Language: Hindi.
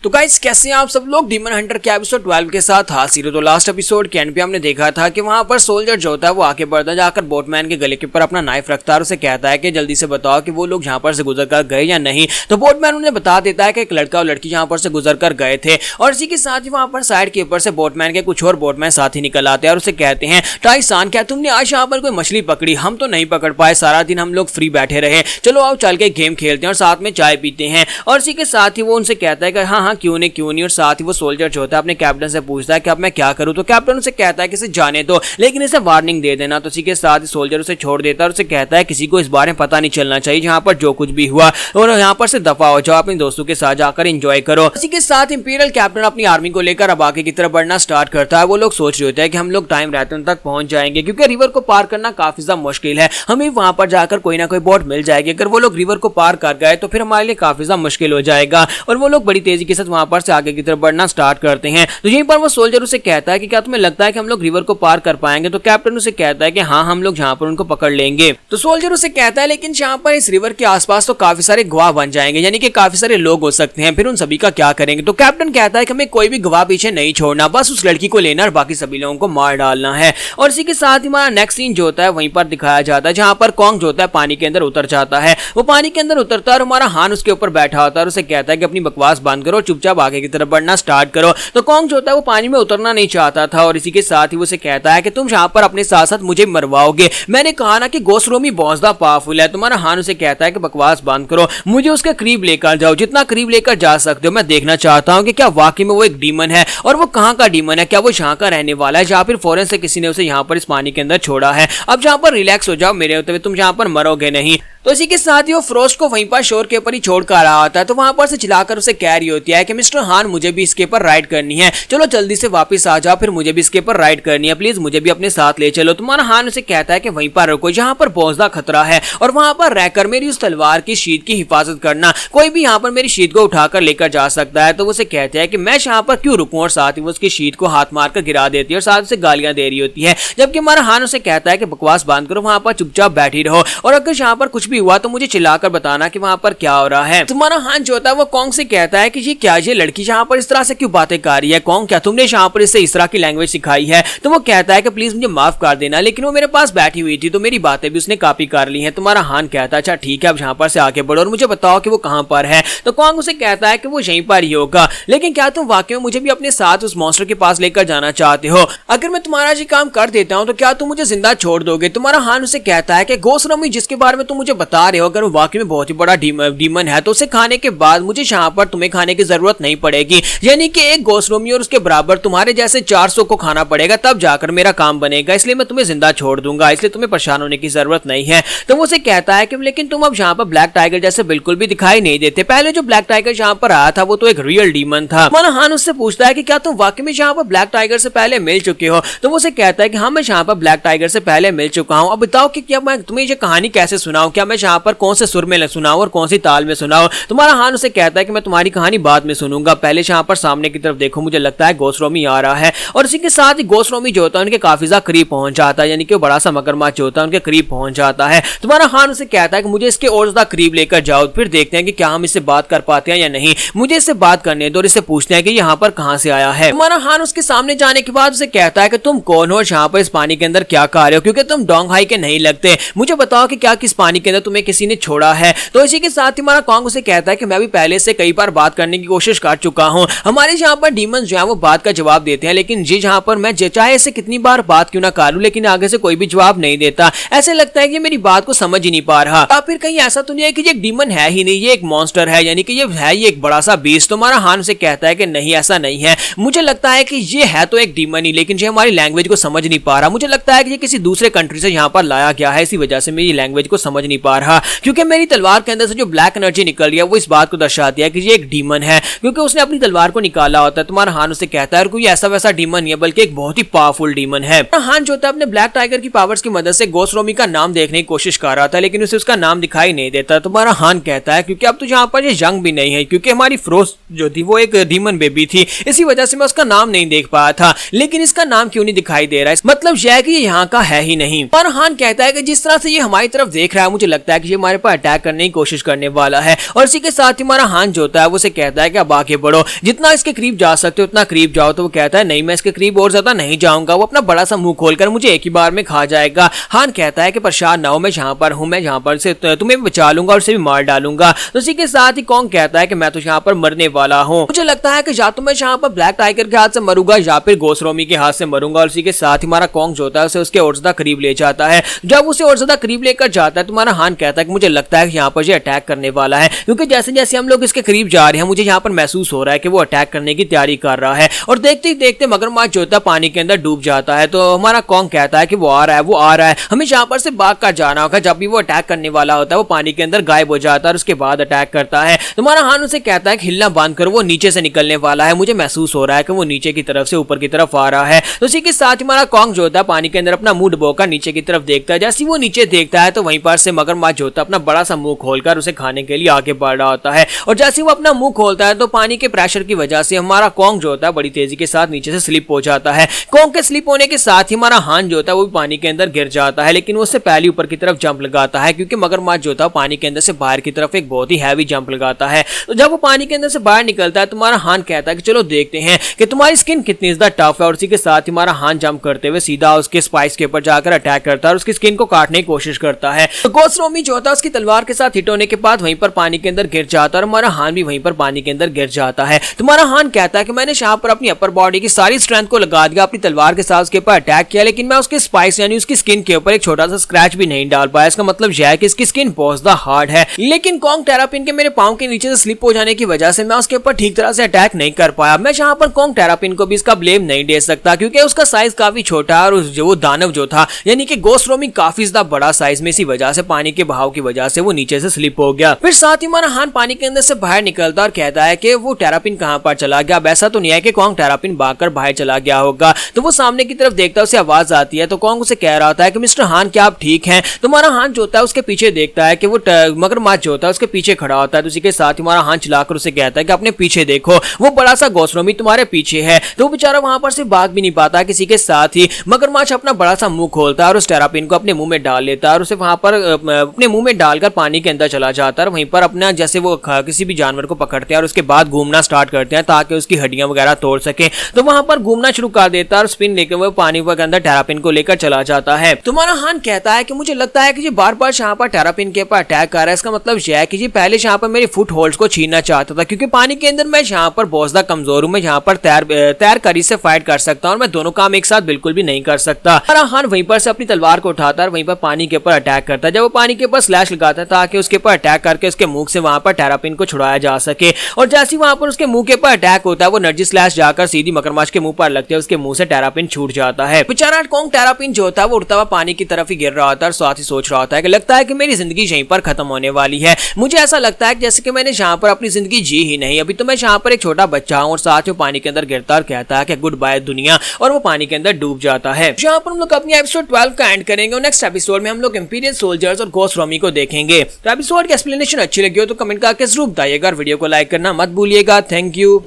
तो गाइस कैसे हैं आप सब लोग। डीमन हंटर के एपिसोड 12 के साथ हाजिर। तो लास्ट एपिसोड के एंड पे हमने देखा था कि वहां पर सोल्जर जो होता है वो आके बढ़ता जाकर बोटमैन के गले के ऊपर अपना नाइफ रखता है और उसे कहता है कि जल्दी से बताओ कि वो लोग यहाँ पर से गुजर कर गए या नहीं। तो बोटमैन उन्हें बता देता है कि एक लड़का और लड़की यहाँ पर से गुजर कर गए थे और इसी के साथ ही वहां पर साइड के ऊपर से बोटमैन के कुछ और बोटमैन साथी निकल आते हैं और उसे कहते हैं टाइसान क्या तुमने आज यहाँ पर कोई मछली पकड़ी? हम तो नहीं पकड़ पाए, सारा दिन हम लोग फ्री बैठे रहे, चलो आओ चल के गेम खेलते हैं और साथ में चाय पीते हैं। और इसी के साथ ही वो उनसे कहता है कि हाँ क्यों नहीं। और साथ ही वो सोल्जर जो होता है अपने कैप्टन से पूछता है कि अब मैं क्या करूं। तो कैप्टन उसे कहता है कि इसे जाने दो लेकिन इसे वार्निंग दे देना। तो इसी के साथ ही सोल्जर उसे छोड़ देता है और उसे कहता है किसी को इस बारे में पता नहीं चलना चाहिए जहां पर जो कुछ भी हुआ, और यहाँ पर से दफा हो जाओ, अपने दोस्तों के साथ जाकर एंजॉय करो। इसी के साथ इंपीरियल कैप्टन अपनी आर्मी को लेकर अब आगे की तरफ बढ़ना स्टार्ट करता है। वो लोग सोच रहे होते हैं कि हम लोग टाइम रहते तक पहुंच जाएंगे क्योंकि रिवर को पार करना काफी ज्यादा मुश्किल है, हमें वहां पर जाकर कोई ना कोई बोट मिल जाएगी। अगर वो लोग रिवर को पार कर गए तो फिर हमारे लिए काफी ज्यादा मुश्किल हो जाएगा। और वो लोग बड़ी तेजी के साथ वहां पर से आगे की तरफ बढ़ना स्टार्ट करते हैं। तो यहीं पर वो सोल्जर उसे कहता है कि क्या तुम्हें लगता है कि हम लोग रिवर को पार कर पाएंगे? तो कैप्टन उसे कहता है कि हाँ हम लोग जहां पर उनको पकड़ लेंगे। तो सोल्जर उसे कहता है लेकिन जहां पर इस रिवर के आसपास तो काफी सारे गवाह बन जाएंगे, यानी कि काफी सारे लोग हो सकते हैं, फिर उन सभी का क्या करेंगे? तो कैप्टन कहता है कि हमें कोई भी गवाह पीछे नहीं छोड़ना, बस उस लड़की को लेना और बाकी सभी लोगों को मार डालना है। और इसी के साथ ही हमारा नेक्स्ट सीन जो होता है वहीं पर दिखाया जाता है जहां पर कॉन्ग जो होता है पानी के अंदर उतर जाता है। वो पानी के अंदर उतरता है और हमारा हान उसके ऊपर बैठा होता है और उसे कहता है कि अपनी बकवास बंद करो, चुपचाप आगे की तरफ बढ़ना स्टार्ट करो। तो कॉन्ग जो होता है वो पानी में उतरना नहीं चाहता था और इसी के साथ ही वो उसे कहता है कि तुम यहाँ पर अपने साथ साथ मुझे मरवाओगे, मैंने कहा ना कि गोस्ट रोमी बहुत ज्यादा पावरफुल है। तुम्हारा हान उसे कहता है कि बकवास बंद करो, मुझे उसके करीब लेकर जाओ, जितना करीब लेकर जा सकते हो। मैं देखना चाहता हूँ कि क्या वाकई में वो एक डीमन है और वो कहाँ का डीमन है, क्या वो यहाँ का रहने वाला है या फिर फॉरेन से किसी ने उसे यहाँ पर इस पानी के अंदर छोड़ा है। अब जहाँ पर रिलैक्स हो जाओ मेरे होते हुए, तुम यहाँ पर मरोगे नहीं। तो इसी के साथ ही वो फ्रोस्ट को वहीं पर शोर के ऊपर ही छोड़ कर रहा होता है। तो वहां पर से चिल्लाकर उसे कह रही होती है कि मिस्टर हान मुझे भी इसके ऊपर राइड करनी है, चलो जल्दी से वापस आ जाओ, फिर मुझे भी इसके ऊपर राइड करनी है, प्लीज मुझे भी अपने साथ ले चलो। तुम्हारा हान उसे कहता है कि वहीं पर रुको जहां पर बहुत ज्यादा खतरा है और वहां पर रहकर मेरी उस तलवार की शीट की हिफाजत करना, कोई भी यहाँ पर मेरी शीट को उठाकर लेकर जा सकता है। तो वो उसे कहते हैं कि मैं यहाँ पर क्यों रुकूं, और साथ ही वो उसकी शीट को हाथ मारकर गिरा देती है और साथ उसे गालियां दे रही होती है। जबकि हमारा हान उसे कहता है कि बकवास बंद करो, वहां पर चुपचाप बैठी रहो और अगर यहाँ पर कुछ भी हुआ तो मुझे कर बताना कि वहां पर क्या हो रहा है। तुम्हारा हान जो होता है वो कॉन्ग से कहता है कि ये लड़की यहाँ पर इस तरह से क्यों बातें कर रही है? कॉन्ग क्या तुमने यहाँ पर इसे इस तरह की लैंग्वेज सिखाई है? तो वो कहता है कि प्लीज मुझे माफ कर देना, लेकिन वो मेरे पास बैठी हुई थी तो मेरी बातें भी उसने कॉपी कर ली है। तुम्हारा हान कहता है अच्छा ठीक है, अब यहाँ पर से आगे बढ़ो और मुझे बताओ कि वो कहाँ पर है। तो कॉन्ग उसे कहता है कि वो यहीं पर ही होगा, लेकिन क्या तुम वाकई में मुझे भी अपने साथ उस मॉन्स्टर के पास लेकर जाना चाहते हो? अगर मैं तुम्हारा ये काम कर देता हूँ तो क्या तुम मुझे जिंदा छोड़ दोगे? तुम्हारा हान उसे कहता है कि गोस्ट रोमी जिसके बारे में तुम मुझे बता रहे हो, अगर वो वाकई में बहुत ही बड़ा डीमन है तो उसे खाने के बाद मुझे यहाँ पर तुम्हें खाने की जरूरत नहीं पड़ेगी, यानी कि एक गोस्ट रोमी और उसके बराबर तुम्हारे जैसे 400 को खाना पड़ेगा तब जाकर मेरा काम बनेगा, इसलिए मैं तुम्हें जिंदा छोड़ दूंगा, इसलिए तुम्हें परेशान होने की जरूरत नहीं है। तो वो उसे कहता है कि लेकिन तुम अब यहाँ पर ब्लैक टाइगर जैसे बिल्कुल भी दिखाई नहीं देते, पहले जो ब्लैक टाइगर यहाँ पर आया था वो तो एक रियल डीमन था। माना हान उससे पूछता है कि क्या तुम वाकई में यहाँ पर ब्लैक टाइगर से पहले मिल चुके हो? तो वो उसे कहता है कि हाँ मैं यहाँ पर ब्लैक टाइगर से पहले मिल चुका हूँ। अब बताओ कि क्या मैं तुम्हें ये कहानी कैसे सुनाऊं, क्या मैं यहाँ पर कौन से सुर में सुनाऊं और कौन सी ताल में सुनाओ? तुम्हारा हान उसे कहता है कि मैं तुम्हारी कहानी बाद में सुनूंगा, पहले यहाँ पर सामने की तरफ देखो, मुझे लगता है गोस्ट रोमी आ रहा है। और इसी के साथ ही गोस्ट रोमी जो होता है उनके काफी ज्यादा करीब पहुंच जाता है, यानी कि बड़ा सा मगरमच्छ जो होता है उनके करीब पहुंच जाता है। तुम्हारा हान उसे कहता है कि मुझे इसके और ज्यादा करीब लेकर जाओ, फिर देखते हैं कि क्या हम इससे बात कर पाते हैं या नहीं, मुझे इससे बात करने दो और इससे पूछते हैं कि यहाँ पर कहाँ से आया है। तुम्हारा हान उसके सामने जाने के बाद उसे कहता है कि तुम कौन हो, यहाँ पर इस पानी के अंदर क्या कर रहे हो, क्योंकि तुम डोंग हाई के नहीं लगते, मुझे बताओ कि क्या किस पानी के अंदर तुम्हें किसी ने छोड़ा है। तो इसी के साथ ही हमारा कॉन्ग उसे कहता है कि मैं भी पहले से कई बार बात करने की कोशिश कर चुका हूं, हमारे यहाँ पर डीमंस जो है वो बात का जवाब देते हैं, लेकिन जी जहाँ पर मैं चाहे इसे कितनी बार बात क्यों ना कर लूं लेकिन आगे से कोई भी जवाब नहीं देता, ऐसे लगता है कि मेरी बात को समझ ही नहीं पा रहा। या फिर कहीं ऐसा तो नहीं है कि ये एक डीमन है ही नहीं, ये एक मॉन्स्टर है, यानी कि ये एक बड़ा सा बीस्ट। तुम्हारा हान उसे कहता है कि नहीं ऐसा नहीं है, मुझे लगता है कि ये है तो एक डीमन ही, लेकिन ये हमारी लैंग्वेज को समझ नहीं पा रहा, मुझे लगता है कि ये किसी दूसरे कंट्री से यहाँ पर लाया गया है, इसी वजह से मेरी लैंग्वेज को समझ नहीं पा रहा, क्योंकि मेरी तलवार के अंदर से जो ब्लैक एनर्जी निकल रही है वो इस बात को दर्शाती है कि ये एक डीमन है, क्योंकि उसने अपनी तलवार को निकाला होता है। तुम्हारा हान उसे कहता है कोई ऐसा वैसा डीमन नहीं है, बल्कि एक बहुत ही पावरफुल डीमन है। हान जो होता है अपने ब्लैक टाइगर की पावर्स की मदद से गोस्ट रोमी का नाम देखने की कोशिश कर रहा था, लेकिन उसे उसका नाम दिखाई नहीं देता। तुम्हारा हान कहता है क्योंकि अब तो यहाँ पर ये यंग भी नहीं है, क्योंकि हमारी फ्रोस्ट जो थी वो एक डीमन बेबी थी, इसी वजह से मैं उसका नाम नहीं देख पाया था, लेकिन इसका नाम क्यों नहीं दिखाई दे रहा है, मतलब यह है कि ये यहाँ का है ही नहीं। पर हान कहता है कि जिस तरह से ये हमारी तरफ देख रहा है मुझे लगता है कि ये हमारे पर अटैक करने की कोशिश करने वाला है। और इसी के साथ ही हमारा हान जो होता है वो उसे कहता है कि अब आगे बढ़ो, जितना इसके करीब जा सकते हो उतना करीब जाओ। तो वो कहता है नहीं, मैं इसके करीब और ज्यादा नहीं जाऊंगा, वो अपना बड़ा सा मुंह खोलकर मुझे एक ही बार में खा जाएगा। हान कहता है कि परेशान ना हो, मैं जहां पर हूं, मैं जहां पर से तुम्हें भी बचा लूंगा और उसे भी मार डालूंगा। तो इसी के साथ ही कॉन्ग कहता है कि मैं तो यहाँ पर मरने वाला हूँ, मुझे लगता है कि या तो मैं यहाँ पर ब्लैक टाइगर के हाथ से मरूंगा या फिर घोस्ट रोमी के हाथ से मरूंगा। और इसी के साथ ही हमारा कॉन्ग जो होता है उसे उसके और ज्यादा करीब ले जाता है। जब उसे और ज्यादा करीब लेकर जाता है तो हमारा हान कहता है कि मुझे लगता है कि यहाँ पर ये अटैक करने वाला है, क्योंकि जैसे जैसे हम लोग इसके करीब जा रहे हैं मुझे यहाँ पर महसूस हो रहा है कि वो अटैक करने की तैयारी कर रहा है। और देखते ही देखते मगरमच्छ जो होता है पानी के अंदर डूब जाता है। तो हमारा कॉन्ग कहता है कि वो आ रहा है, हमें यहाँ पर से भाग कर जाना होगा। जब भी वो अटैक करने वाला होता है वो पानी के अंदर गायब हो जाता है और उसके बाद अटैक करता है। तुम्हारा हान उसे कहता है कि हिलना बंद करो, वो नीचे से निकलने वाला है, मुझे महसूस हो रहा है कि वो नीचे की तरफ से ऊपर की तरफ आ रहा है। तो इसी के साथ हमारा कॉन्ग जो होता है पानी के अंदर अपना मुंह डुबोकर नीचे की तरफ देखता है। जैसे वो नीचे देखता है तो वहीं पर से मगरमच्छ जो होता है अपना बड़ा सा मुंह खोलकर उसे खाने के लिए आगे बढ़ रहा होता है। और जैसे वो अपना मुंह खोलता है तो पानी के प्रेशर की वजह से हमारा कॉन्ग जो होता है बड़ी तेजी के साथ नीचे से स्लिप हो जाता है। कॉन्ग के स्लिप होने के साथ ही हमारा हान जो होता है वो भी पानी के अंदर गिर जाता है, लेकिन उससे पहले ऊपर की तरफ जंप लगाता है, क्योंकि मगरमच्छ जो होता है पानी के अंदर से बाहर की तरफ एक बहुत ही हैवी जंप लगाता है। तो जब वो पानी के अंदर से बाहर निकलता है तुम्हारा हान कहता है कि चलो देखते हैं कि तुम्हारी स्किन कितनी ज्यादा टफ है। और इसी के साथ ही हमारा हान जंप करते हुए सीधा उसके स्पाइस के ऊपर जाकर अटैक करता है और उसकी स्किन को काटने की कोशिश करता है। तो घोस्ट रोमी जो होता है उसकी तलवार के साथ हिट होने के बाद वहीं पर पानी के अंदर गिर जाता है और हमारा हान भी वहीं पर पानी के अंदर गिर जाता है। तुम्हारा हान कहता है कि मैंने यहाँ पर अपनी अपर बॉडी की सारी स्ट्रेंथ को लगा दिया, अपनी तलवार के साथ उसके ऊपर अटैक किया, लेकिन मैं उसके स्पाइस यानी उसकी स्किन के ऊपर एक छोटा सा स्क्रैच भी नहीं डाल पाया। इसका मतलब यह है कि इसकी स्किन बहुत ज्यादा हार्ड है। लेकिन कॉन्ग टेरापिन के मेरे पांव के नीचे से स्लिप हो जाने की वजह से मैं उसके ऊपर ठीक तरह से अटैक नहीं कर पाया। मैं यहाँ पर कॉन्ग टेरापिन को भी इसका ब्लेम नहीं दे सकता, क्योंकि उसका साइज काफी छोटा है और वो दानव जो था यानी कि घोस्ट रोमी काफी ज्यादा बड़ा साइज में, इसी वजह से पानी के बहाव की वजह से वो नीचे से स्लिप हो गया। फिर साथ ही हमारा हान पानी के अंदर से बाहर निकलता और कहता है कि वो टेरापिन कहां पर चला गया। अब ऐसा तो नहीं है कि कॉन्ग टेरापिन भागकर बाहर चला गया होगा। तो वो सामने की तरफ देखता है, उसे आवाज आती है। तो कॉन्ग उसे कह रहा होता है कि मिस्टर हान क्या आप ठीक हैं। तुम्हारा हान जो होता है उसके पीछे देखता है कि वो मगरमच्छ जो होता है उसके पीछे खड़ा होता है। तो उसी के साथ हमारा हान चलाकर उसे कहता है कि अपने पीछे देखो, वो बड़ा सा घोस्ट रोमी तुम्हारे पीछे है। तो वो बेचारा वहां पर से भाग भी नहीं पाता। किसी के साथ ही मगरमच्छ अपना बड़ा सा मुंह खोलता है और उस टेरापिन को अपने मुंह में डाल लेता है और उसे वहां पर अपने मुंह में डालकर पानी के अंदर चला जाता है। और वहीं पर अपना जैसे वो किसी भी जानवर को पकड़ते हैं और उसके बाद घूमना स्टार्ट करते हैं ताकि उसकी हड्डियां वगैरह तोड़ सके, तो वहां पर घूमना शुरू कर देता है और स्पिन लेकर वो पानी के अंदर टेरापिन को लेकर चला जाता है। तुम्हारा हान कहता है कि मुझे लगता है कि ये बार बार यहाँ पर टेरापिन के ऊपर अटैक कर रहा है। इसका मतलब यह है कि ये पहले यहाँ पर मेरे फुट होल्ड्स को छीनना चाहता था, क्योंकि पानी के अंदर मैं यहाँ पर बहुत ज्यादा कमजोर हूँ। मैं यहाँ पर तैर कर से फाइट कर सकता हूँ और मैं दोनों काम एक साथ बिल्कुल भी नहीं कर सकता। हान वहीं पर से अपनी तलवार को उठाता है और वहीं पर पानी के ऊपर अटैक करता है। जब वो पानी के ऊपर स्लैश लगाता है ताकि उसके ऊपर अटैक करके उसके मुंह से वहां पर टेरापिन को छुड़ाया जा सके। और जैसे वहां पर उसके मुंह के ऊपर अटैक होता है वो एनर्जी स्लैश जाकर सीधी मगरमच्छ के मुंह पर लगती है, उसके मुंह से टेरापिन छूट जाता है। बेचारा कॉन्ग टेरापिन जो होता है वो उड़ता हुआ पानी की तरफ ही गिर रहा होता है और साथ ही सोच रहा होता है कि लगता है कि मेरी जिंदगी यहीं पर खत्म होने वाली है। मुझे ऐसा लगता है जैसे कि मैंने यहाँ पर अपनी जिंदगी जी ही नहीं, अभी तो मैं यहाँ पर एक छोटा बच्चा हूँ। और साथ में पानी के अंदर गिरता और कहता है कि गुड बाय दुनिया, और वो पानी के अंदर डूब जाता है। यहाँ पर हम लोग अपनी एपिसोड 12 का एंड करेंगे और नेक्स्ट एपिसोड में हम लोग इंपीरियल सोल्जर्स और घोस्ट रोमी को देखेंगे। तो एपिसोड की एक्सप्लेनेशन अच्छी लगी हो तो कमेंट करके जरूर बताइएगा और वीडियो को लाइक करना मत भूलिएगा। Thank you.